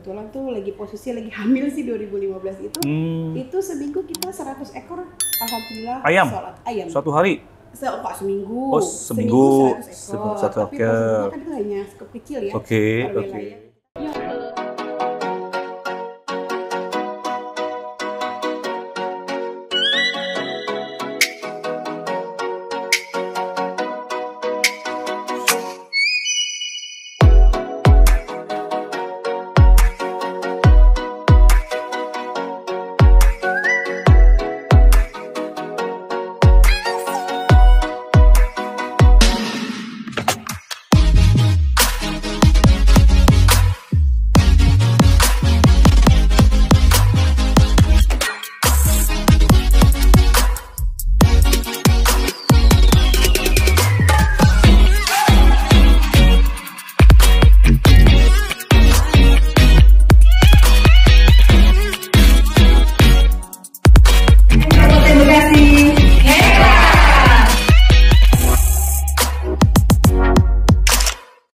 kebetulan tuh posisi lagi hamil sih 2015 itu seminggu kita 100 ekor alhamdulillah ayam. sholat ayam. Suatu hari? Enggak, seminggu. Oh, seminggu 100 ekor. Tapi posisinya kan itu hanya skup kecil ya. Oke.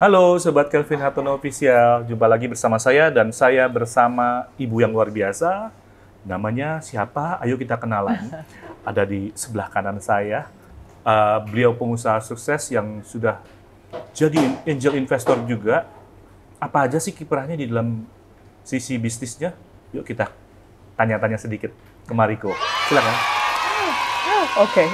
Halo Sobat Kelvin Hartono Official, jumpa lagi bersama saya dan saya bersama ibu yang luar biasa. Namanya siapa? Ayo kita kenalan. Ada di sebelah kanan saya. Beliau pengusaha sukses yang sudah jadi angel investor juga. Apa aja sih kiprahnya di dalam sisi bisnisnya? Yuk kita tanya-tanya sedikit ke Mariko. Silakan. Oke,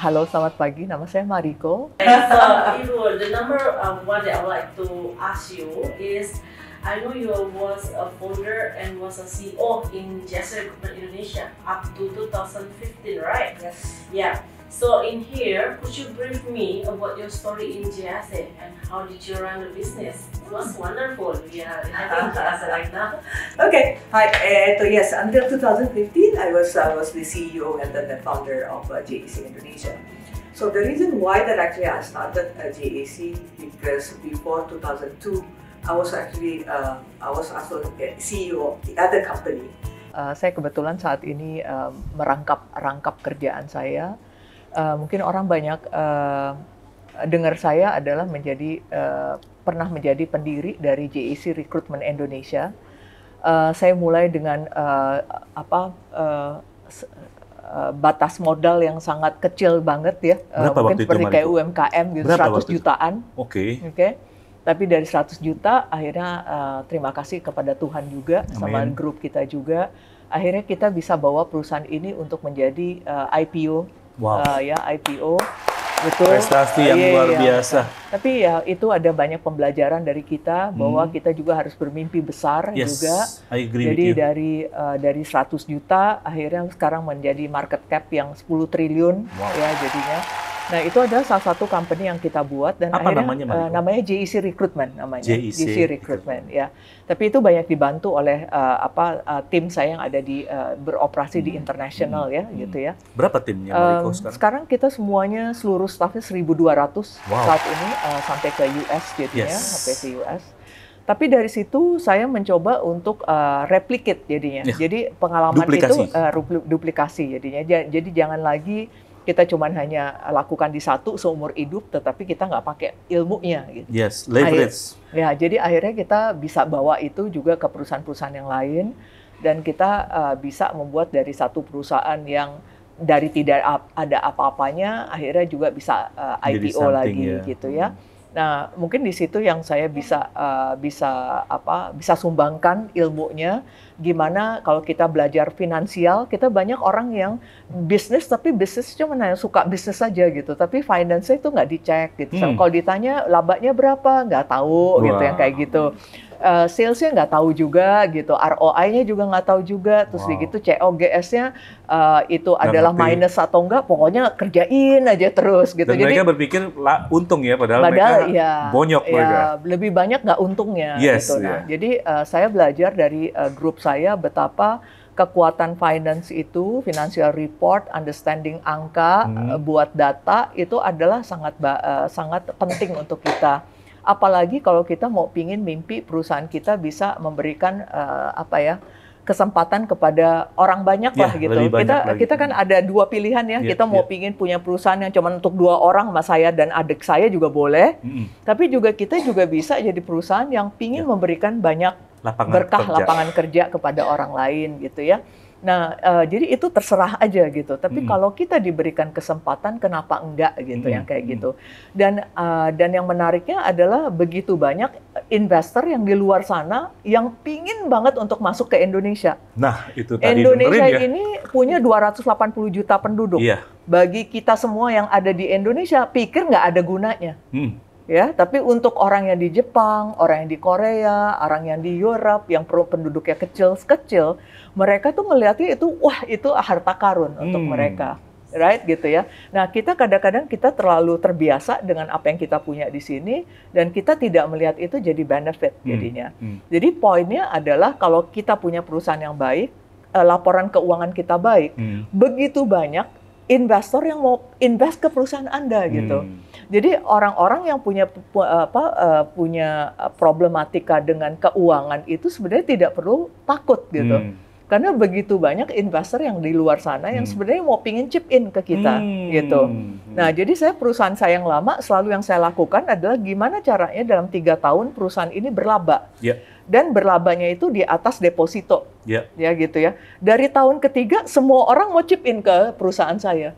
halo selamat pagi, nama saya Mariko. So, Ibu, the number one that I would like to ask you is, I know you was a founder and was a CEO in JASE Recruitment Indonesia up to 2015, right? Yes. Yeah. So in here, could you brief me about your story in JASE and how did you run the business? It was wonderful. Yeah, having JASE right now. Okay, hi. Yes, until 2015, I was the CEO and then the founder of JAC Indonesia. So the reason why that actually I started JAC because before 2002, I was also CEO of the other company. Saya kebetulan saat ini merangkap kerjaan saya. Mungkin orang banyak dengar saya adalah pernah menjadi pendiri dari JAC Recruitment Indonesia. Saya mulai dengan batas modal yang sangat kecil banget ya, mungkin seperti kayak UMKM gitu, 100 jutaan. Oke. Tapi dari 100 juta akhirnya terima kasih kepada Tuhan juga, sama grup kita juga, akhirnya kita bisa bawa perusahaan ini untuk menjadi IPO. Wow. IPO, betul. Prestasi yang luar biasa. Tapi ya itu ada banyak pembelajaran dari kita bahwa kita juga harus bermimpi besar juga. I agree Jadi with you. dari 100 juta akhirnya sekarang menjadi market cap yang 10 triliun ya jadinya. Nah, itu adalah salah satu company yang kita buat dan apa akhirnya namanya JAC Recruitment namanya. JAC Recruitment ya. Tapi itu banyak dibantu oleh tim saya yang ada di beroperasi di internasional ya gitu ya. Berapa timnya Mariko sekarang? Sekarang kita semuanya seluruh staffnya 1.200 saat ini sampai ke US jadinya, sampai ke US. Tapi dari situ saya mencoba untuk replicate jadinya. Jadi pengalaman itu duplikasi jadinya. Jadi jangan lagi kita cuma hanya lakukan di satu seumur hidup, tetapi kita nggak pakai ilmunya. Gitu. Yes, leverage. Jadi akhirnya kita bisa bawa itu juga ke perusahaan-perusahaan yang lain, dan kita bisa membuat dari satu perusahaan yang dari tidak ada apa-apanya, akhirnya juga bisa IPO lagi gitu ya. Nah, mungkin di situ yang saya bisa sumbangkan ilmunya. Gimana kalau kita belajar finansial, kita banyak orang yang bisnis tapi bisnis cuma suka bisnis saja gitu, tapi finance-nya itu nggak dicek gitu. Kalau ditanya labanya berapa, nggak tahu gitu yang kayak gitu. Salesnya nggak tahu juga gitu, ROI-nya juga nggak tahu juga, terus gitu COGS-nya itu adalah minus atau enggak, pokoknya kerjain aja terus gitu. Dan jadi mereka berpikir untung ya, padahal mereka bonyok mereka. Lebih banyak nggak untungnya gitu. Nah, jadi saya belajar dari grup saya betapa kekuatan finance itu, financial report, understanding angka, buat data itu adalah sangat penting untuk kita. Apalagi kalau kita mau pingin mimpi perusahaan kita bisa memberikan kesempatan kepada orang banyak lah gitu. Kita kan ada dua pilihan ya. Kita mau pingin punya perusahaan yang cuma untuk 2 orang, sama saya dan adik saya juga boleh. Tapi juga kita juga bisa jadi perusahaan yang pingin memberikan banyak lapangan lapangan kerja kepada orang lain gitu ya. Nah, jadi itu terserah aja gitu. Tapi kalau kita diberikan kesempatan, kenapa enggak gitu yang kayak gitu. Dan yang menariknya adalah begitu banyak investor yang di luar sana yang pingin banget untuk masuk ke Indonesia. Nah, itu tadi Indonesia ya. ini punya 280 juta penduduk. Iya. Bagi kita semua yang ada di Indonesia, pikir nggak ada gunanya. Ya, tapi untuk orang yang di Jepang, orang yang di Korea, orang yang di Europe, yang penduduknya kecil, mereka tuh melihatnya itu, wah itu harta karun untuk mereka, right gitu ya. Nah kita kadang-kadang kita terlalu terbiasa dengan apa yang kita punya di sini dan kita tidak melihat itu jadi benefit jadinya. Jadi poinnya adalah kalau kita punya perusahaan yang baik, laporan keuangan kita baik, begitu banyak investor yang mau invest ke perusahaan Anda gitu. Jadi orang-orang yang punya problematika dengan keuangan itu sebenarnya tidak perlu takut gitu. Karena begitu banyak investor yang di luar sana yang sebenarnya mau pingin chip in ke kita gitu. Nah, jadi perusahaan saya yang lama selalu yang saya lakukan adalah gimana caranya dalam 3 tahun perusahaan ini berlaba. Dan berlabanya itu di atas deposito. Ya gitu ya. Dari tahun ketiga semua orang mau chip in ke perusahaan saya.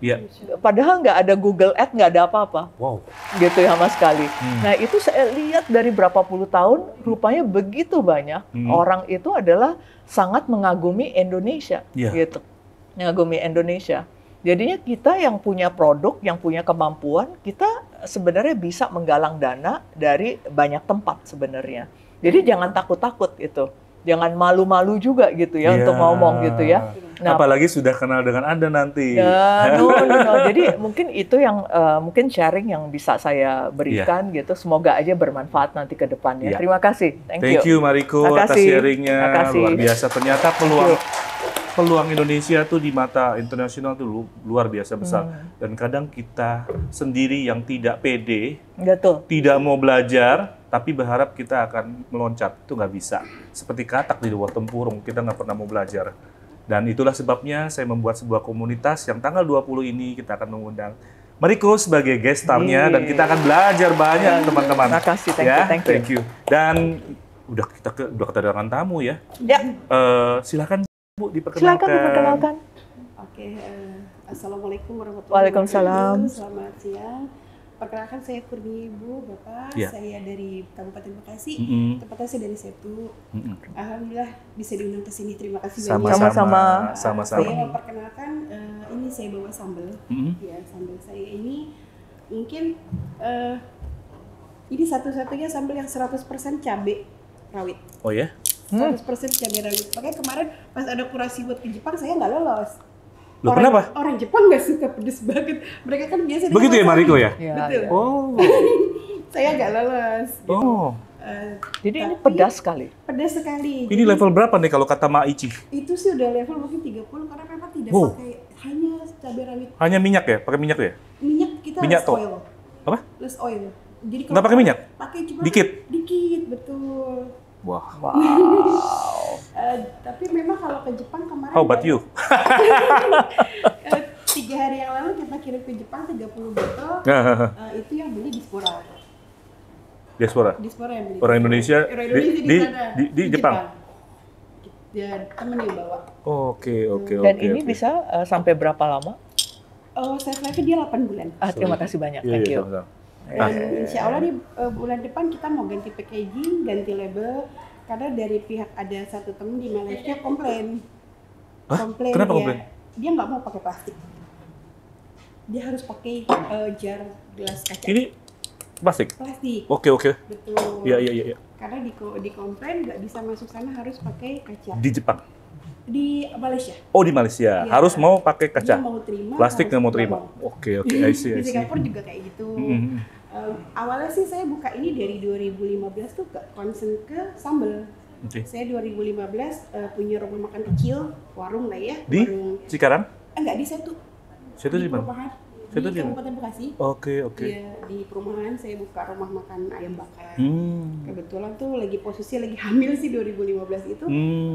Padahal nggak ada Google Ads, nggak ada apa-apa. Wow. Gitu ya sama sekali. Nah itu saya lihat dari berapa puluh tahun, rupanya begitu banyak orang itu adalah sangat mengagumi Indonesia. Gitu. Mengagumi Indonesia. Jadinya kita yang punya produk, yang punya kemampuan, kita sebenarnya bisa menggalang dana dari banyak tempat sebenarnya. Jadi jangan takut-takut itu. Jangan malu-malu juga gitu ya untuk ngomong gitu ya. Nah, apalagi sudah kenal dengan Anda nanti. No. Jadi mungkin itu yang mungkin sharing yang bisa saya berikan gitu. Semoga aja bermanfaat nanti ke depannya. Terima kasih. Thank you Mariko atas sharingnya. Luar biasa. Ternyata peluang Indonesia tuh di mata internasional tuh luar biasa besar. Dan kadang kita sendiri yang tidak pede, tidak mau belajar, tapi berharap kita akan meloncat, itu nggak bisa. Seperti katak di luar tempurung, kita nggak pernah mau belajar. Dan itulah sebabnya saya membuat sebuah komunitas yang tanggal 20 ini kita akan mengundang Mariko sebagai guest star-nya dan kita akan belajar banyak teman-teman. Terima kasih, thank you. Dan udah kedatangan tamu ya. Silakan Bu diperkenalkan. Oke, assalamualaikum warahmatullahi Waalaikumsalam. wabarakatuh. Selamat siang. Perkenalkan saya Kurni Ibu, Bapak. Saya dari Kabupaten Bekasi. Tepatnya saya dari Setu. Alhamdulillah bisa diundang ke sini. Terima kasih banyak. Sama-sama. Saya memperkenalkan ini saya bawa sambal. Ya, sambal saya ini mungkin ini satu-satunya sambal yang 100% cabai rawit. Oh ya? 100% cabai rawit. Makanya kemarin pas ada kurasi buat ke Jepang saya nggak lolos. Loh, kenapa? Orang Jepang nggak suka pedes banget. Mereka kan biasa. Begitu ya Mariko ya? Betul. Oh. Saya nggak lolos. Oh. Jadi ini pedas sekali. Pedas sekali. Ini level berapa nih kalau kata Maici? Itu sih udah level mungkin 30 karena memang tidak pakai hanya cabai rawit. Hanya minyak ya? Pakai minyak ya? Minyak kita minyak less oil. Apa? Less oil. Jadi kalau nggak pakai minyak? Pakai cuma dikit, betul. Wow. Tapi memang kalau ke Jepang kemarin. How about you? 3 hari yang lalu kita kirim ke Jepang 30 botol. Itu yang beli diaspora. Diaspora yang beli. Orang Indonesia di Jepang. Dan temen yang bawa. Oke. Dan ini bisa sampai berapa lama? Shelf life dia 8 bulan. Terima kasih banyak. Thank you. Dan insya Allah di bulan depan kita mau ganti packaging, ganti label. Karena dari pihak ada satu temen di Malaysia komplain. Kenapa komplain? Dia nggak mau pakai plastik. Dia harus pakai jar gelas kaca. Ini plastik? Plastik. Oke. Betul. Iya. Karena di komplain nggak bisa masuk sana, harus pakai kaca. Di Jepang? Di Malaysia. Oh, di Malaysia. Ya. Harus mau pakai kaca? Dia mau terima, plastik nggak mau terima? Oke. I see. Di Singapura juga kayak gitu. Awalnya sih saya buka ini dari 2015 tuh concern ke sambal. Saya 2015 punya rumah makan kecil, warung lah ya. Di Cikarang? Enggak, di Setu. Setu di mana? Di Kabupaten Bekasi. Oke. Ya, di perumahan saya buka rumah makan ayam bakar. Kebetulan tuh posisi lagi hamil sih 2015 itu.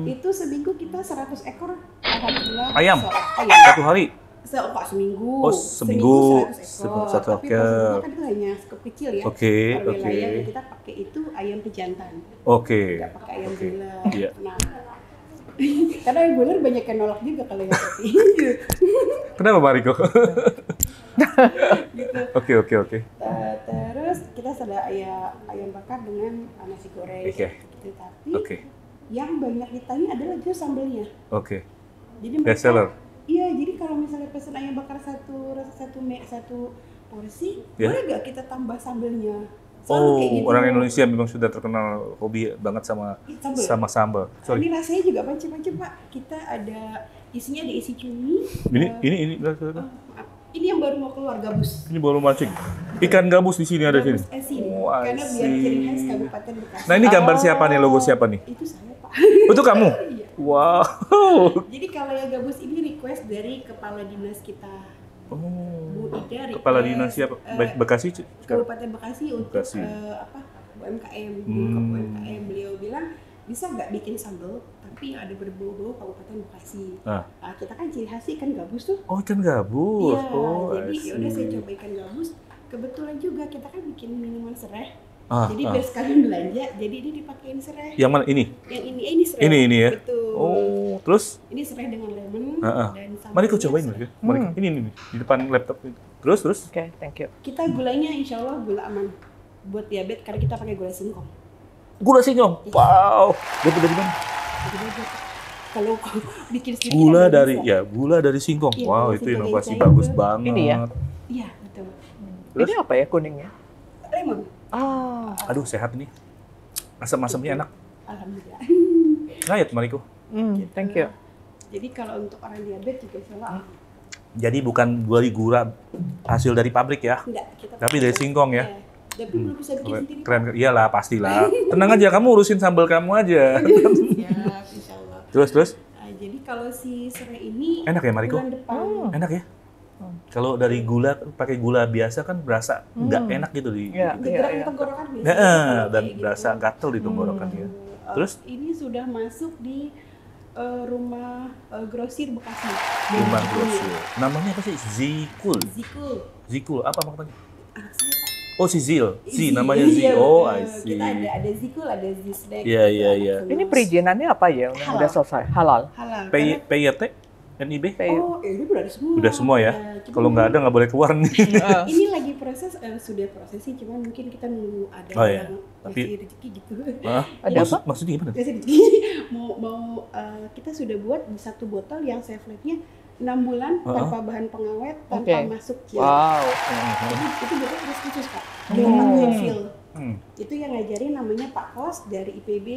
Itu seminggu kita 100 ekor alhamdulillah. Ayam? Ayam. Satu hari? Seminggu. Oh, seminggu 100 ekor. 100 Tapi ekor. porsinya kan hanya cukup kecil ya. Oke, Per wilayah oke. dan kita pakai itu ayam pejantan. Oke. Nggak pakai ayam Oke. gula. Iya. Nah, karena ayam gula banyak yang nolak juga kalau yang kopi. Kenapa Mariko? Gitu. Oke. Terus kita ada ayam bakar dengan nasi goreng. Oke. Gitu. Tapi Oke. yang banyak ditanya adalah justru sambelnya. Oke. Jadi Best seller. Iya, jadi kalau misalnya pesen ayam bakar satu porsi, Ya. boleh nggak kita tambah sambelnya? Selalu kayak gitu. Orang Indonesia memang sudah terkenal hobi banget sama Sambel. sambal. Sorry. Ini rasanya juga macam-macam Pak. Kita ada isinya ada isi cumi. Ini Maaf. Ini yang baru mau keluar gabus. ini baru mancing. Ikan gabus di sini ada di sini. Gabus asin. Oh, I Karena biar ciri khas see. Kabupaten Bekasi. Nah, ini gambar siapa nih, logo siapa nih? Itu saya Pak. Itu kamu? Iya. Wow. Jadi kalau yang gabus ini request dari kepala dinas kita. Oh. Bu Ida request, Kepala dinas siapa? Bekasi? Kabupaten Bekasi untuk Bekasi. UMKM. UMKM beliau bilang bisa nggak bikin sambal tapi yang ada berbau-bau Kabupaten Bekasi. Ah. Nah, kita kan ciri khasnya ikan gabus tuh. Oh, ikan gabus. Iya, Oh, jadi I yaudah saya see. coba ikan gabus. Kebetulan juga kita kan bikin minuman serai. Ah, Jadi ah. biar sekalian belanja, jadi ini dipakein serai. Yang mana ini? Yang ini serai. Ini ya. Betul. Oh, terus? Ini serai dengan lemon dan Mari kau sambalnya cobain serai. Mariko. Mariko. Ini di depan laptop ini. Terus? Oke, thank you. Kita gulanya insya Allah gula aman buat diabetes karena kita pakai gula singkong. Gula singkong. Wow. Dapat dari mana? Jadi aja. Kalau bikin sendiri Gula kan dari bisa. gula dari singkong. Iya, Wow, kalau itu singkong inovasi yang bagus cair. banget. Ini ya? Iya betul. Terus? Ini apa ya kuningnya? Lemon. Ah, Aduh, sehat nih. Asam-asamnya enak. Alhamdulillah. Ngayat Mariko. thank you. Jadi kalau untuk orang diabetes juga insya Allah Jadi bukan dari gula hasil dari pabrik ya. enggak kita. Tapi dari singkong ya. Iya. Tapi belum bisa bikin sendiri. Keren. Iyalah, pastilah. Tenang aja, kamu urusin sambal kamu aja. Siap, insya Allah. Terus? Jadi kalau si serai ini Enak ya, Mariko? bulan depan. Enak ya? Kalau dari gula, pakai gula biasa kan berasa nggak enak gitu di. Iya. Gerak di tenggorokan biasanya. Nah, kalau dan kayak gitu. berasa gatel di tenggorokan ya. Terus? Ini sudah masuk di rumah grosir Bekasi. Rumah grosir. Namanya apa sih? Zikul. Zikul. Apa maknanya? Anak saya Pak. Oh, si Zil. Si namanya Iya, Zil. Oh, betul. I see. Kita ada Zikul, ada Zisdek. Iya, iya, iya. Ini perizinannya apa ya? Yang udah selesai? Halal. Halal. PYT? NIB? Oh, ini udah ada semua. Udah semua ya? cuma Kalau nggak ada nggak boleh keluar nih. ini lagi proses, sudah proses sih, cuman mungkin kita nunggu ada Oh, iya. yang Tapi- ngasih rezeki gitu. Hah? Ada apa? Maksudnya gimana? Ngasih rezeki. mau kita sudah buat di satu botol yang safe life-nya 6 bulan tanpa bahan pengawet, tanpa Oke. masuk chiller. Wow. Jadi itu botol harus khusus Kak. Dengan Pak Phil. Hmm. Itu yang ngajarin namanya Pak Kos dari IPB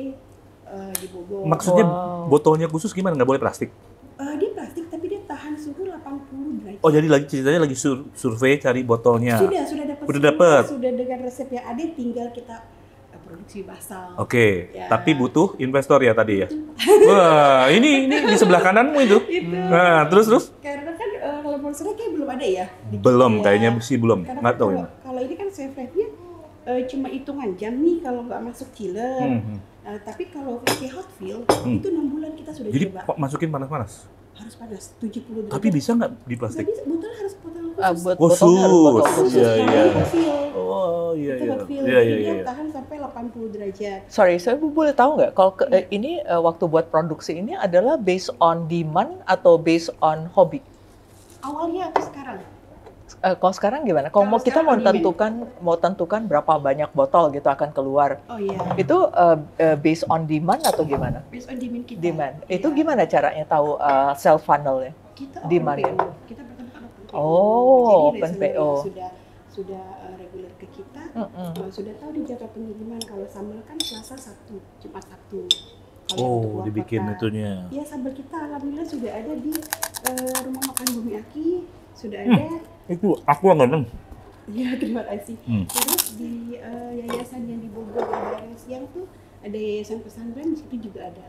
di Bogor. Maksudnya Wow. botolnya khusus gimana? Nggak boleh plastik? Dia plastik tapi dia tahan suhu 80 derajat. Oh, jadi lagi ceritanya lagi survei cari botolnya. Sudah dapat. Udah dapat. Sudah dengan resep yang ada, tinggal kita produksi massal. Oke, Ya. tapi butuh investor ya tadi ya. Wah, ini di sebelah kananmu itu. Itu. Nah, terus? Karena kan kalau monsternya kayak belum ada ya. di Belum, kita. kayaknya sih belum. Karena Nggak kan tahu kalau, ya. kalau ini kan safe life-nya cuma hitungan jam nih kalau nggak masuk chiller. Tapi kalau pakai hot fill itu 6 bulan kita sudah Jadi coba. kok masukin panas-panas? Harus panas 70 derajat. Tapi bisa nggak di Nggak plastik? bisa, botol harus botol khusus. Buat Oh, botolnya harus botol sus. khusus. Iya, Karena iya. hot fill. Oh, iya, Itu iya. hot fill. Iya, Jadi iya, dia iya. tahan sampai 80 derajat. Sorry, saya boleh tahu nggak kalau ini waktu buat produksi ini adalah based on demand atau based on hobi? Awalnya atau sekarang? Kalau sekarang gimana? Kalau Kalau mau kita sekarang mau tentukan berapa banyak botol gitu akan keluar. Oh iya. Itu based on demand atau gimana? Based on demand kita. Demand. Itu Iya. gimana caranya tahu sell funnelnya? Kita Demand-nya. open PO. Kita pertama kan open PO. Oh, Jadi open reseller PO. yang sudah reguler ke kita, sudah tahu di jadwal pengiriman. Kalau sambal kan Selasa Sabtu, Jumat Sabtu. Kalau untuk Oh, luar dibikin kota. itunya. Iya, sambal kita alhamdulillah sudah ada di rumah makan Bumi Aki, sudah ada. Itu aku yang nonton. Iya, terima kasih. Hmm. Terus di yayasan yang di Bogor daerah siang tuh ada yayasan pesantren di situ juga ada.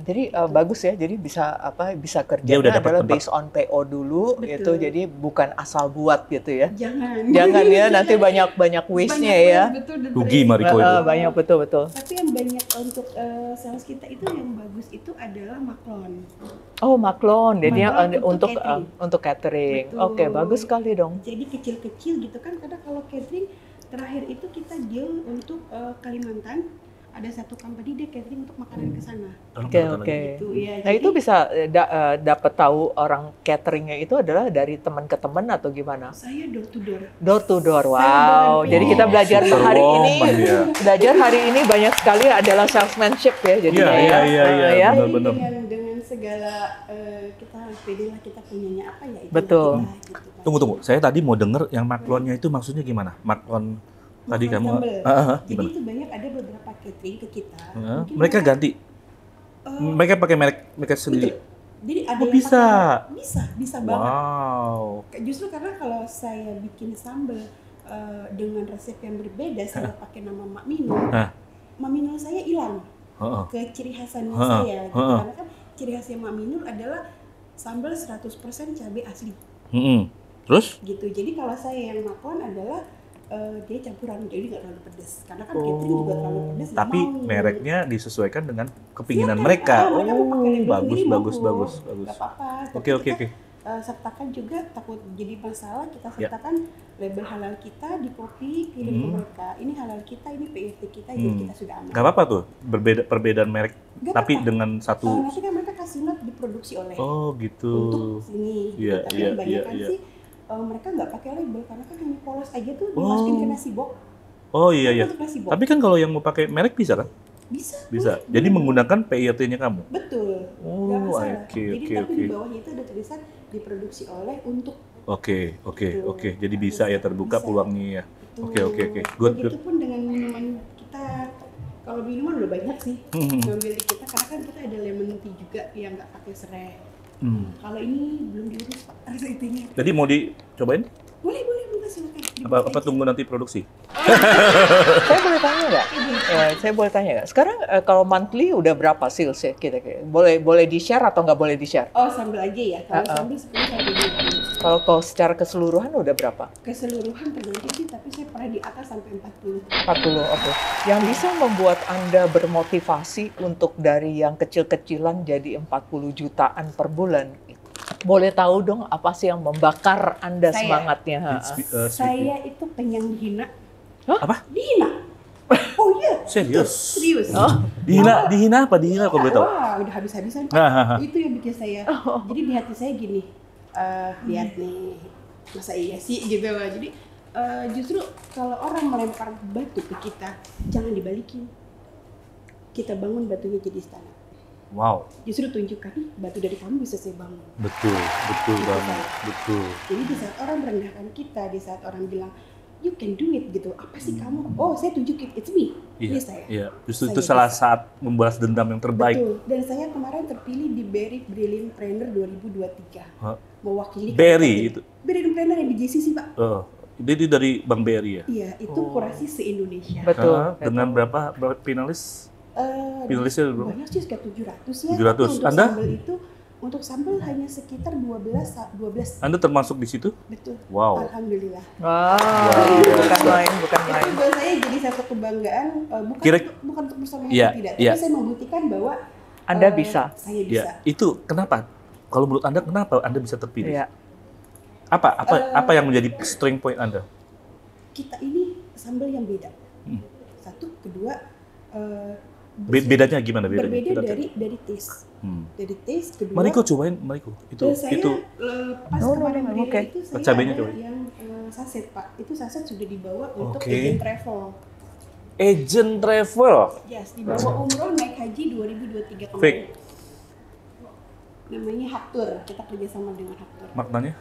Jadi bagus ya, jadi bisa Dia kerjanya udah dapat adalah tempat. based on PO dulu, Betul. itu jadi bukan asal buat gitu ya. Jangan Ya, nanti banyak waste-nya ya. Betul, dan Rugi beres. Mariko itu. Banyak betul. Tapi yang banyak untuk sales kita itu yang bagus itu adalah maklon. Oh, maklon, jadi Maklon untuk untuk catering. Betul. Oke, bagus sekali dong. Jadi kecil-kecil gitu kan, karena kalau catering terakhir itu kita deal untuk Kalimantan, ada satu company dia catering untuk makanan ke sana. Oke. Gitu ya. Nah, itu bisa dapat tahu orang cateringnya itu adalah dari teman ke teman atau gimana? Saya door to door. Door to door, Saya wow. door Jadi to kita door. belajar Super hari ini, woman dia. belajar hari ini banyak sekali adalah salesmanship ya. Jadi Iya, ya. iya. Jadi Benar. dengan segala kita harus pede lah kita punyanya apa ya itu. Betul. Kita, gitu kan. Tunggu. Saya tadi mau denger yang maklonnya itu maksudnya gimana? Maklon tadi Maklon kamu sambal. Jadi gimana? itu banyak ada beberapa catering ke kita. Mungkin Mereka ganti. eh, Mereka pakai merek mereka sendiri. betul. Jadi ada Oh, yang bisa. bisa banget. Wow. Justru karena kalau saya bikin sambal dengan resep yang berbeda, saya pakai nama Mak Minul. Hah. Mak Minul saya hilang Heeh. ke ciri khasannya Heeh. saya. Gitu. Heeh. Karena kan ciri khasnya Mak Minul adalah sambal 100% cabai asli. Terus? Gitu. Jadi kalau saya yang maklon adalah dia campuran, jadi nggak terlalu pedas. Karena kan catering juga terlalu pedas. nggak Tapi mau. mereknya disesuaikan dengan kepinginan Silakan. mereka. Mereka mau pakai label Bagus, sendiri, bagus, mau. bagus. Nggak apa-apa. Oke. Tapi kita, sertakan juga, takut jadi masalah, kita Ya. sertakan label halal kita di kopi, kirim ke mereka. Ini halal kita, ini PRT kita, jadi kita sudah aman. Gak apa-apa tuh, perbedaan merek, Nggak tapi apa-apa. dengan satu. Nanti kan mereka kasih note diproduksi oleh Oh gitu. untuk sini. Iya, Tapi iya, kebanyakan iya. sih mereka nggak pakai label karena kan hanya polos aja tuh dimasukin ke nasi box. Oh iya. Untuk nasi box. Tapi kan kalau yang mau pakai merek bisa kan? Bisa. Bisa. boleh. Jadi menggunakan PIRT-nya kamu. Betul. Oh, Nggak masalah. oke, Jadi oke, tapi oke. di bawahnya itu ada tulisan diproduksi oleh untuk. Oke. Jadi bisa ya terbuka Bisa. peluangnya ya. Itu. Oke. Good. Begitupun dengan minuman kita. Kalau minuman udah banyak sih ngambil di kita, karena kan kita ada lemon tea juga yang nggak pakai serai. Kalau ini belum diurus Pak, rasa itunya. Jadi mau dicobain? Boleh, silakan. Apa tunggu nanti produksi? Saya boleh tanya nggak? Saya boleh tanya nggak? Sekarang kalau monthly udah berapa sales ya kira-kira? Boleh di-share atau nggak boleh di-share? Oh, sambal aja ya. Kalau sambal 10 sampai 20. Kalau secara keseluruhan udah berapa? Keseluruhan tergantung sih, tapi saya pernah di atas sampai 40. 40, oke. Yang bisa membuat Anda bermotivasi untuk dari yang kecil-kecilan jadi 40 jutaan per bulan. Boleh tahu dong apa sih yang membakar Anda Saya. semangatnya? Saya itu pengen dihina. Apa? Dihina. Oh iya. Serius? Serius. Dihina apa kalau boleh tahu? Wah, udah habis-habisan. Nah. Itu yang bikin saya. Jadi di hati saya gini, lihat nih, masa iya sih gitu loh. Jadi justru kalau orang melempar batu ke kita, jangan dibalikin. Kita bangun batunya jadi istana. Wow. Justru tunjukkan, nih, batu dari kamu bisa saya bangun. Betul banget. Betul. Jadi di saat orang merendahkan kita, di saat orang bilang, you can do it gitu, apa sih kamu? Oh, saya tunjukin, it's me. Ini saya. Iya. Justru Saya itu salah bisa. saat membalas dendam yang terbaik. Betul. Dan saya kemarin terpilih di Berry Brilliant Planner 2023. Hah? Mewakili Berry itu. Brilliant Planner yang di JCC, Pak. Itu dari Bang Berry ya. Iya, itu kurasi se-Indonesia. Betul. Dengan berapa finalis? Finalisnya berapa? Banyak sih, sekitar 700 ya. 700. Tapi untuk Anda? sambal itu, untuk sambal hanya sekitar 12. Anda termasuk di situ? Betul. Wow. Alhamdulillah. Bukan main. Itu buat saya jadi satu kebanggaan, bukan bukan untuk bersama Iya, tidak, iya. tapi saya membuktikan bahwa Anda bisa. Saya Ya, bisa. itu kenapa? Kalau menurut Anda kenapa Anda bisa terpilih? Iya. Apa yang menjadi strength point Anda? Kita ini sambal yang beda. Satu, kedua Bedanya gimana bedanya? berbeda dari taste. Dari taste, kedua. Mariko cobain, Mariko. Dan saya itu pas kemarin beli oke. itu saya Cabenya ada cobain. yang saset Pak. Itu saset sudah dibawa untuk Oke. agent travel. agent travel. Yes, dibawa umroh naik haji 2023 kemarin. Fake. Namanya Haktur. Kita kerjasama dengan Haktur. Maknanya?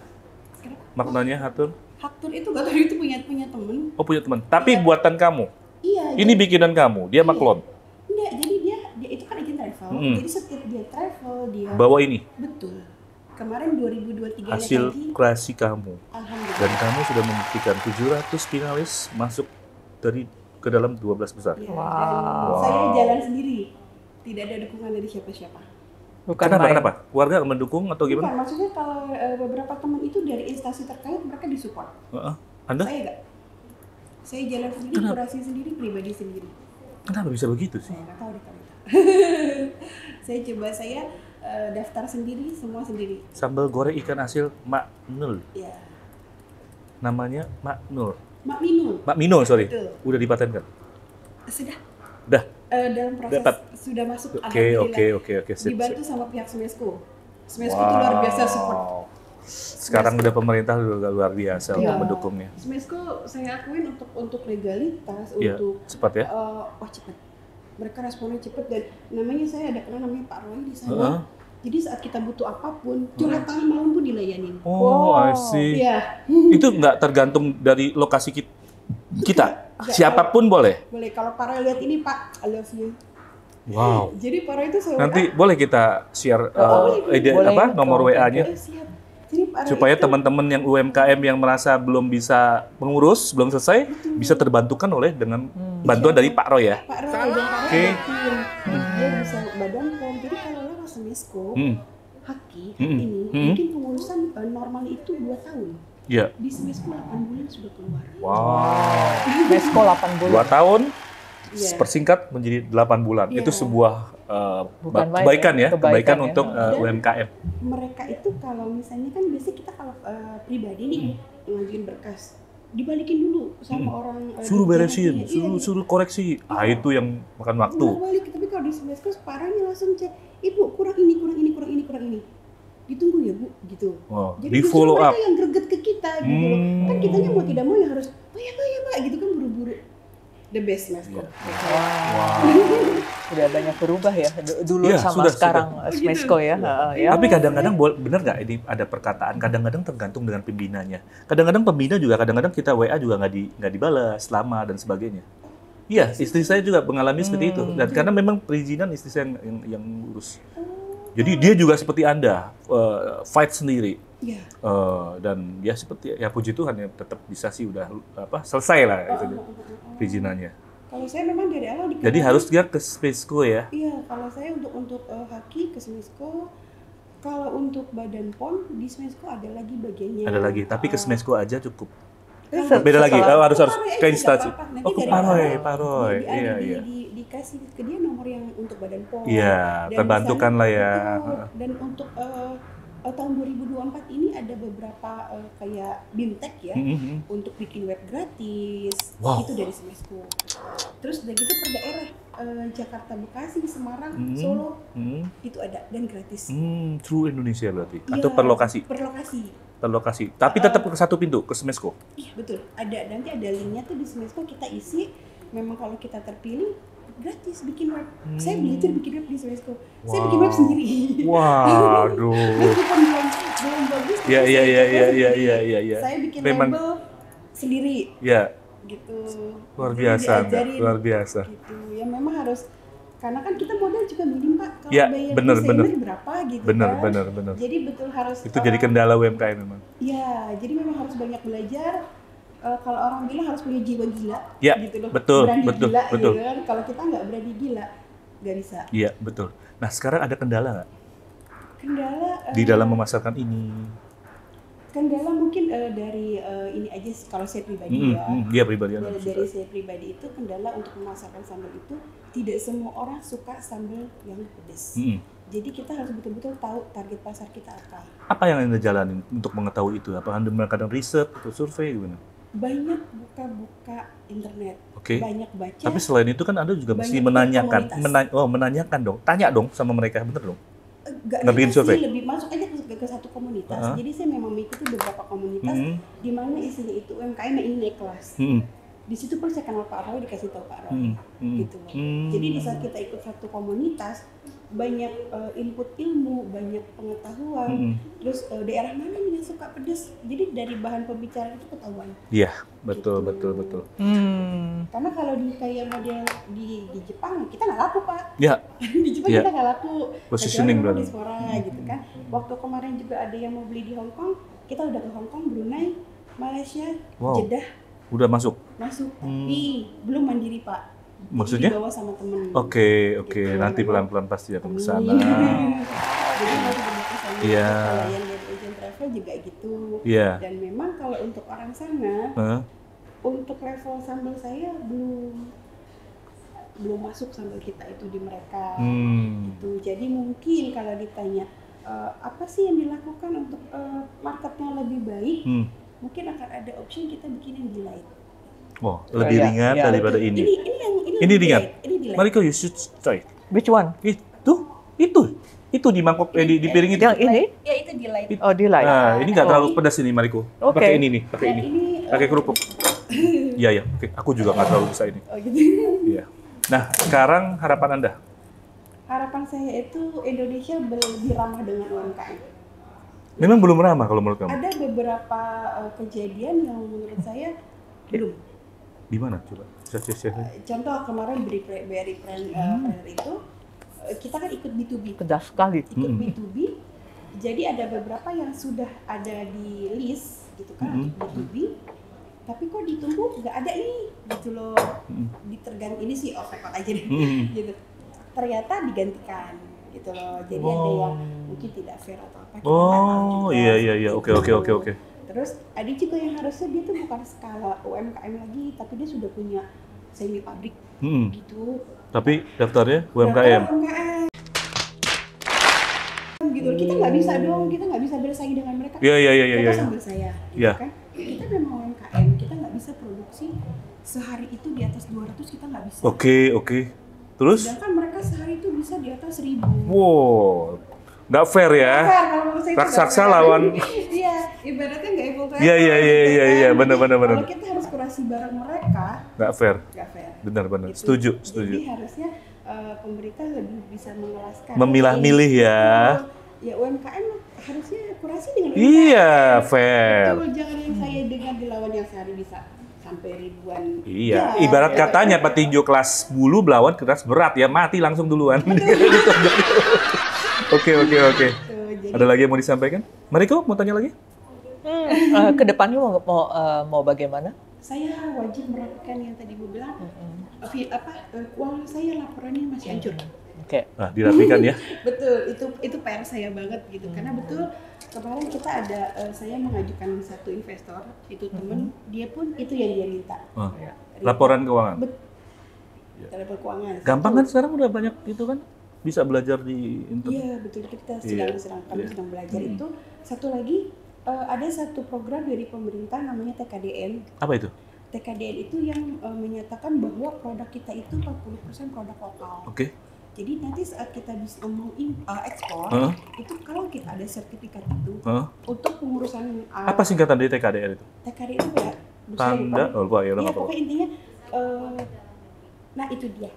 Kenapa? Maknanya Hatur? Haktur itu gak tahu itu punya temen. Oh punya teman. Tapi Iya. buatan kamu. Iya. Ini bikinan kamu. Dia maklon. Enggak, jadi dia itu kan agent travel. Jadi setiap dia travel dia Bawa ini betul. Kemarin 2023 hasil naik haji. kreasi kamu. Alhamdulillah. Dan kamu sudah membuktikan 700 finalis masuk ke ke dalam 12 besar. Ya, Wow. dan saya jalan sendiri, tidak ada dukungan dari siapa-siapa. Bukan Kenapa? main. Kenapa? Keluarga mendukung atau Bukan, gimana? maksudnya kalau beberapa teman itu dari instansi terkait mereka disupport. Anda? Saya enggak. Saya jalan sendiri, Kenapa? kurasi sendiri, pribadi sendiri. Kenapa bisa begitu sih? Saya nggak tahu deh kalau itu. Saya coba daftar sendiri, semua sendiri. Sambal goreng ikan asin Mak Nul. Ya, Namanya Mak Nur. Mak Minun. Mak Mino, sorry. Betul. Udah dipatenkan. Sudah. Dah. Dalam proses Dapat. sudah masuk. Oke. Alhamdulillah. Sip, Dibantu sip. sama pihak Smesco. Smesco itu luar biasa support. Sekarang udah pemerintah udah luar biasa Iya. untuk mendukungnya. Smesco saya akuin untuk legalitas, Iya, untuk cepat ya. cepat. Mereka responnya cepat dan namanya saya ada kenal namanya Pak Roy di sana. Heeh. Jadi saat kita butuh apapun, curhat tengah malam pun dilayanin. Oh, Wow. I see. Iya, Itu nggak tergantung dari lokasi kita. Siapapun boleh. boleh. Kalau Pak Roy lihat ini Pak, I love you. Wow. Jadi Pak Roy itu saya Nanti boleh kita share boleh. Boleh. nomor WA-nya siap. Jadi Pak Roy supaya itu- teman-teman yang UMKM yang merasa belum bisa mengurus, belum selesai, bisa terbantukan oleh dengan bantuan dari Pak Roy ya. Pak Roy dan Pak Roy Oke. ada tim. Dia bisa badan pom. Jadi kalau lewat Smesco, Hmm. Haki Hmm. ini Hmm. mungkin pengurusan normal itu 2 tahun. Iya. Di Smesco 8 bulan sudah keluar. Wow. Mesko 8 2 bulan. tahun Iya. persingkat menjadi 8 bulan. Iya. Itu sebuah Bukan main kebaikan ya, ya, kebaikan kebaikan ya. untuk Dan- UMKM. Mereka itu kalau misalnya kan biasanya kita kalau pribadi nih ngajuin berkas dibalikin dulu sama orang Suruh beresin, iya, suruh koreksi. Ah, itu yang makan waktu. balik. Tapi kalau di Smesco parahnya langsung cek, ibu kurang ini, kurang ini. Ditunggu ya bu, gitu. Oh, Jadi di justru follow mereka up. yang greget ke kita gitu loh. Kan kitanya mau tidak mau ya harus, oh ya pak gitu kan buru-buru. The best Smesco. Udah banyak berubah ya dulu Iya, sama sudah, sekarang Smesco ya. Ya. Tapi kadang-kadang benar nggak ini ada perkataan kadang-kadang tergantung dengan pembinanya. Kadang-kadang pembina juga kadang-kadang kita WA juga nggak dibalas lama dan sebagainya. Iya, istri saya juga mengalami seperti itu. Dan karena memang perizinan istri saya yang ngurus. Jadi dia juga seperti Anda, fight sendiri. Iya. Dan ya seperti ya puji Tuhan ya tetap bisa sih udah selesai lah itu perizinannya. Kalau saya memang dari awal dikenal. Jadi harus dia ke Smesco ya. Iya, kalau saya untuk Haki ke Smesco, kalau untuk Badan POM di Smesco ada lagi bagiannya. Ada lagi, tapi ke Smesco aja cukup. Kalau- Beda lagi, Setelah- harus Pak Roy ke aja instansi. nggak apa-apa. Nanti Oh, ke dari Pak Roy, awal Pak Roy. Iya. Dikasih ke dia nomor yang untuk Badan POM. Iya, Dan terbantukan di sana- lah ya. betul. Dan untuk tahun 2024 ini ada beberapa kayak BIMTEK ya, Mhm. untuk bikin web gratis. Wow. Itu dari Smesco. Terus udah gitu per daerah Jakarta, Bekasi, Semarang, Mhm. Solo Mhm. itu ada dan gratis. True Indonesia berarti. Iya, Atau per lokasi? Per lokasi. Per lokasi. Tapi tetap ke satu pintu, ke Smesco. Iya betul. Ada nanti ada linknya tuh di Smesco, kita isi. Memang kalau kita terpilih gratis bikin web. Saya belajar bikin web di Smesco. Saya bikin web sendiri. Waduh. Meskipun belum bagus. tapi Iya, iya, saya iya, bikin iya, sendiri. iya, iya, iya. Saya bikin Memang- label sendiri Ya, gitu. luar Jadi biasa, Anda. diajarin Luar biasa. gitu. Ya memang harus karena kan kita modal juga minim Pak. Kalau Ya, bayar bener, desainer bener. berapa gitu Benar, kan. benar, benar. Jadi betul harus Itu jadi kendala UMKM memang. ya, jadi memang harus banyak belajar. Kalau orang bilang harus punya jiwa gila, Ya, gitu loh. betul, berani betul, gila, betul. gitu kan. Kalau kita nggak berani gila, nggak bisa. Iya, betul. Nah, sekarang ada kendala nggak Kendala, di dalam memasarkan ini? kendala mungkin dari ini aja sih, kalau saya pribadi ya. Iya, pribadi Anda. Dari saya pribadi itu kendala untuk memasarkan sambal itu tidak semua orang suka sambal yang pedas. Mm-mm. Jadi kita harus betul-betul tahu target pasar kita apa. Apa yang Anda jalanin untuk mengetahui itu? Apa Anda melakukan riset atau survei gimana? Banyak buka-buka internet, Oke. banyak baca. Tapi selain itu kan Anda juga mesti Banyak menanyakan, komunitas. menanyakan dong, tanya dong sama mereka, bener dong? Nggak ngertiin nanya survei? sih, lebih masuk aja ke satu komunitas. Uh-huh. Jadi saya memang mengikuti beberapa komunitas di mana isinya itu UMKM yang ingin naik kelas. Mm-mm. Di situ pun saya kenal Pak Roy, dikasih tahu Pak Roy. Mm-mm. Gitu loh. Jadi di saat kita ikut satu komunitas, banyak input ilmu, banyak pengetahuan. Terus daerah mana nih yang suka pedas? Jadi dari bahan pembicaraan itu ketahuan. Iya, betul, Gitu. betul, betul. Karena kalau di kayak model di Jepang kita nggak laku Pak. Ya, Di Jepang Iya. kita nggak laku. Positioning Kecuali berarti. diaspora gitu kan. Waktu kemarin juga ada yang mau beli di Hong Kong, kita udah ke Hong Kong, Brunei, Malaysia, Wow. Jeddah. udah masuk. masuk, tapi belum mandiri Pak. Maksudnya? Dibawa sama temen. Oke, Gitu, nanti memang. pelan-pelan pasti akan ke sana. Jadi masih begitu sama. Iya. Kalau yang dari agent travel juga gitu. Iya. Dan memang kalau untuk orang sana, Hah? untuk level sambal saya belum masuk sambal kita itu di mereka. Gitu. Jadi mungkin kalau ditanya apa sih yang dilakukan untuk marketnya lebih baik, mungkin akan ada option kita bikin yang delight. Oh, lebih Iya, ringan iya. daripada ini. Ini ringan. Ini delight. Mariko, you should try. Which one? Itu di mangkok, di piring itu. Yang ini? Ya itu delight. Oh, delight. Nah, ini nggak terlalu pedas ini, Mariko. Oke. Pakai ini nih, pakai Dan ini. ini Pakai kerupuk. Iya, ya. Oke, aku juga nggak terlalu bisa ini. oh gitu. Iya. Nah, sekarang harapan Anda? Harapan saya itu Indonesia lebih ramah dengan UMKM. Memang belum ramah kalau menurut kamu? Ada beberapa kejadian yang menurut saya belum. Di mana coba? Bisa share. Contoh kemarin BRI Planner itu kita kan ikut B2B. Pedas sekali. Ikut B2B. Jadi ada beberapa yang sudah ada di list gitu kan untuk B2B. Tapi kok ditunggu nggak ada ini gitu loh. Ditergang ini sih off record aja deh. Gitu. Ternyata digantikan gitu loh. Jadi ada yang mungkin tidak fair atau apa. Kita nggak tahu juga. Iya. Oke. Terus ada juga yang harusnya dia tuh bukan skala UMKM lagi, tapi dia sudah punya semi pabrik gitu. Tapi daftarnya UMKM. Gitu. Kita nggak bisa dong, kita nggak bisa bersaing dengan mereka. Iya. Contoh sambil saya, gitu Iya. kan. Kita memang UMKM, kita nggak bisa produksi sehari itu di atas 200, kita nggak bisa. Oke. Terus? Sedangkan mereka sehari itu bisa di atas 1000. Wow, nggak fair ya. Fair, kalau menurut saya itu Raksasa nggak fair. lawan. Iya, ibaratnya nggak apple to apple. Iya, benar. Kalau kita harus kurasi barang mereka, Nggak fair. nggak fair. Benar. Gitu. Setuju. Jadi harusnya pemerintah lebih bisa mengelaskan. Memilah-milih ya. Ya UMKM harusnya kurasi dengan Iya, fair. Betul, jangan yang saya dengar dilawan yang sehari bisa sampai ribuan. Iya, Ya, ibarat ya. katanya petinju kelas bulu melawan kelas berat ya, mati langsung duluan. Oke. Tuh, jadi Ada lagi yang mau disampaikan? Mariko, mau tanya lagi? Kedepannya mau bagaimana? saya wajib melakukan yang tadi gue bilang. Uang saya laporannya masih hancur. Oke. Nah, dirapikan ya. Betul, itu PR saya banget gitu. Karena betul kemarin kita ada saya mengajukan satu investor, itu temen, dia pun itu yang dia minta. Laporan keuangan. Laporan keuangan. Gampang kan sekarang udah banyak itu kan? Bisa belajar di internet. Iya, betul kita kami sedang belajar itu. Satu lagi ada satu program dari pemerintah namanya TKDN. Apa itu? TKDN itu yang menyatakan bahwa produk kita itu 40% produk lokal. Oke. Jadi nanti saat kita bisa mau ekspor, itu kalau kita ada sertifikat itu untuk pengurusan Apa singkatan dari TKDN itu? TKDN itu ya? Tanda, lupa ya, udah Iya, nggak apa-apa. pokoknya intinya, nah itu dia.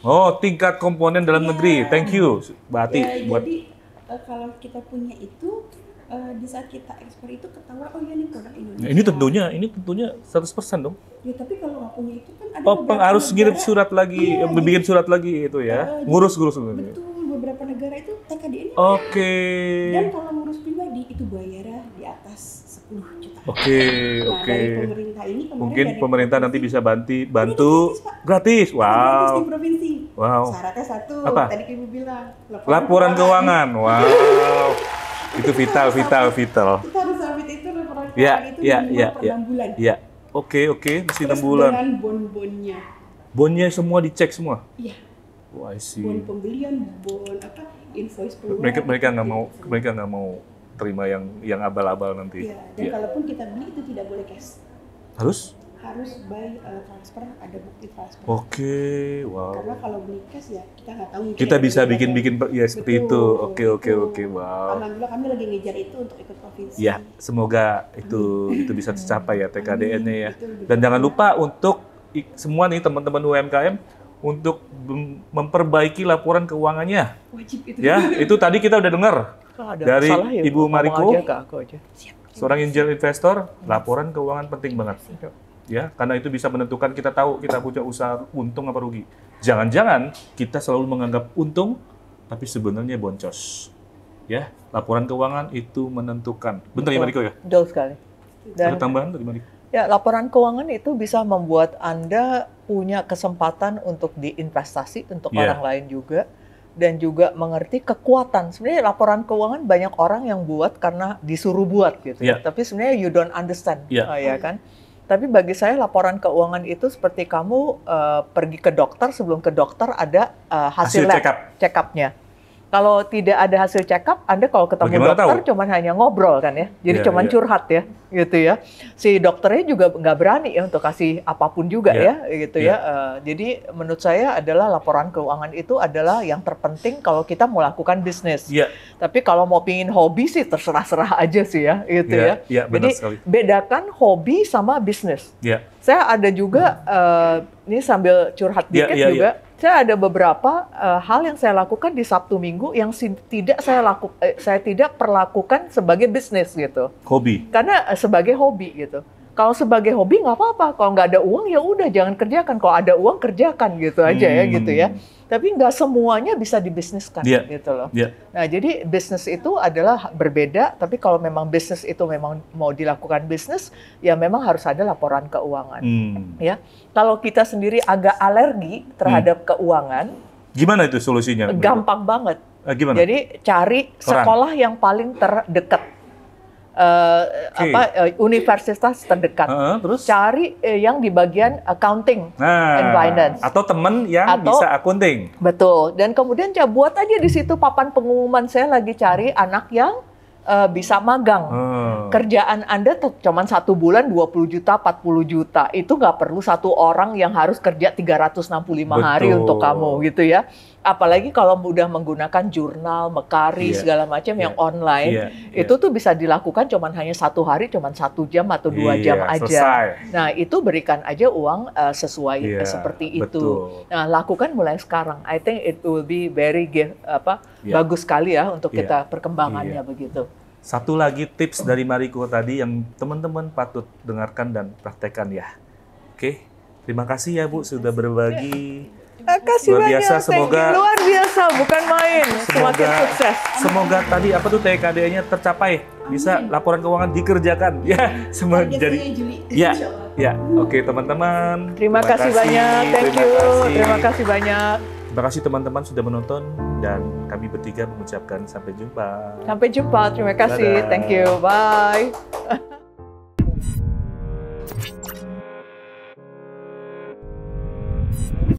Oh, tingkat komponen dalam negeri. Thank you, Mbak Ati. Ya, buat jadi kalau kita punya itu, di saat kita ekspor itu ketahuan, oh ya ini produk Indonesia. ini tentunya 100% dong. Ya tapi kalau nggak punya itu kan ada Oh, beberapa harus ngirim negara- surat lagi, Iya, bikin surat lagi itu ya. Ngurus. Betul, beberapa negara itu TKDN. Oke. Dan kalau ngurus pribadi itu bayarnya di atas 10 juta. Oke. Dari pemerintah ini kemarin Mungkin dari pemerintah nanti provinsi, bisa bantu gratis. gratis di Wow. provinsi. Wow. Syaratnya satu, Apa? tadi Ibu bilang. Laporan keuangan. Wow. Itu vital. Kita harus submit itu laporan Ya, keuangan itu ya, minimal ya, per ya. 6 bulan. Iya. Oke, mesti 6 Terus bulan. dengan bon-bonnya. Bonnya semua dicek semua. Iya, Wah, I see. bon pembelian, invoice pengeluaran. Mereka nggak mau terima yang abal-abal nanti. Iya, dan kalaupun kita beli itu tidak boleh cash. Harus by transfer, ada bukti transfer. Oke, wow. Karena kalau beli cash ya kita nggak tahu. mungkin Kita ada bisa beberapa- bikin ya seperti itu. Betul, Oke, betul. wow. Alhamdulillah kami lagi ngejar itu untuk ikut provinsi. Ya, semoga itu bisa tercapai ya TKDN-nya ya. Betul. Dan jangan lupa untuk semua nih teman-teman UMKM untuk memperbaiki laporan keuangannya. Wajib itu. Ya, itu tadi kita udah dengar Kalau ada dari masalah ya, Ibu ngomong Mariko, aja ke aku aja. seorang angel investor, laporan keuangan penting banget. Ya, karena itu bisa menentukan kita tahu kita punya usaha untung apa rugi. Jangan-jangan kita selalu menganggap untung, tapi sebenarnya boncos. Ya, laporan keuangan itu menentukan. Benar ya Betul. Mariko ya? Betul sekali. Ada Dan tambahan dari Mariko? Ya, laporan keuangan itu bisa membuat Anda punya kesempatan untuk diinvestasi untuk Iya. orang lain juga, dan juga mengerti kekuatan. Sebenarnya laporan keuangan banyak orang yang buat karena disuruh buat gitu ya. Iya. Tapi sebenarnya you don't understand, Iya. ya kan? Tapi bagi saya laporan keuangan itu seperti kamu pergi ke dokter, sebelum ke dokter ada hasil lab, check up-nya. Kalau tidak ada hasil check up, Anda kalau ketemu Bagaimana dokter tahu? cuman hanya ngobrol kan ya. Jadi Iya, cuman iya. curhat ya, gitu ya. Si dokternya juga nggak berani ya untuk kasih apapun juga Iya, ya, gitu iya. ya. Jadi menurut saya adalah laporan keuangan itu adalah yang terpenting kalau kita mau lakukan bisnis. Iya. Tapi kalau mau pingin hobi sih terserah-serah aja sih ya, gitu ya. Iya, benar Jadi sekali. bedakan hobi sama bisnis. Iya. Saya ada juga, ini sambil curhat Iya, dikit iya, juga, saya ada beberapa hal yang saya lakukan di Sabtu Minggu yang saya tidak perlakukan sebagai bisnis gitu. Hobi. Karena sebagai hobi gitu. Kalau sebagai hobi nggak apa-apa, kalau nggak ada uang ya udah jangan kerjakan. Kalau ada uang kerjakan gitu aja ya gitu ya. Tapi nggak semuanya bisa dibisniskan gitu loh. Iya. Nah jadi bisnis itu adalah berbeda. Tapi kalau memang bisnis itu memang mau dilakukan bisnis, ya memang harus ada laporan keuangan. Ya, kalau kita sendiri agak alergi terhadap keuangan, Gimana itu solusinya? gampang banget. Gimana? Jadi cari sekolah yang paling terdekat. Universitas terdekat. Terus? Cari yang di bagian accounting and finance. Atau teman yang bisa accounting. Betul. Dan kemudian buat aja di situ papan pengumuman, saya lagi cari anak yang bisa magang. Kerjaan Anda cuma 1 bulan 20 juta, 40 juta. Itu nggak perlu satu orang yang harus kerja 365 hari untuk kamu gitu ya. Apalagi kalau udah menggunakan jurnal, Mekari, segala macam yang online, itu tuh bisa dilakukan cuman hanya 1 hari, cuman 1 jam atau 2 jam aja. Selesai. Nah itu berikan aja uang sesuai seperti itu. Betul. Nah lakukan mulai sekarang. I think it will be very bagus sekali ya untuk kita perkembangannya begitu. Satu lagi tips dari Mariko tadi yang teman-teman patut dengarkan dan praktekkan ya. Oke, terima kasih ya Bu sudah berbagi. Terima kasih Luar banyak. biasa, semoga- luar biasa, bukan main. Semakin sukses. Semoga tadi apa tuh TKD-nya tercapai, bisa laporan keuangan dikerjakan. Ya, semua Target jadi. saya Juli. Ya, Insya Allah. ya. Oke teman-teman. Terima kasih banyak. Thank you. Terima kasih banyak. Terima kasih teman-teman sudah menonton dan kami bertiga mengucapkan sampai jumpa. Sampai jumpa. Terima kasih. Dadah. Thank you. Bye.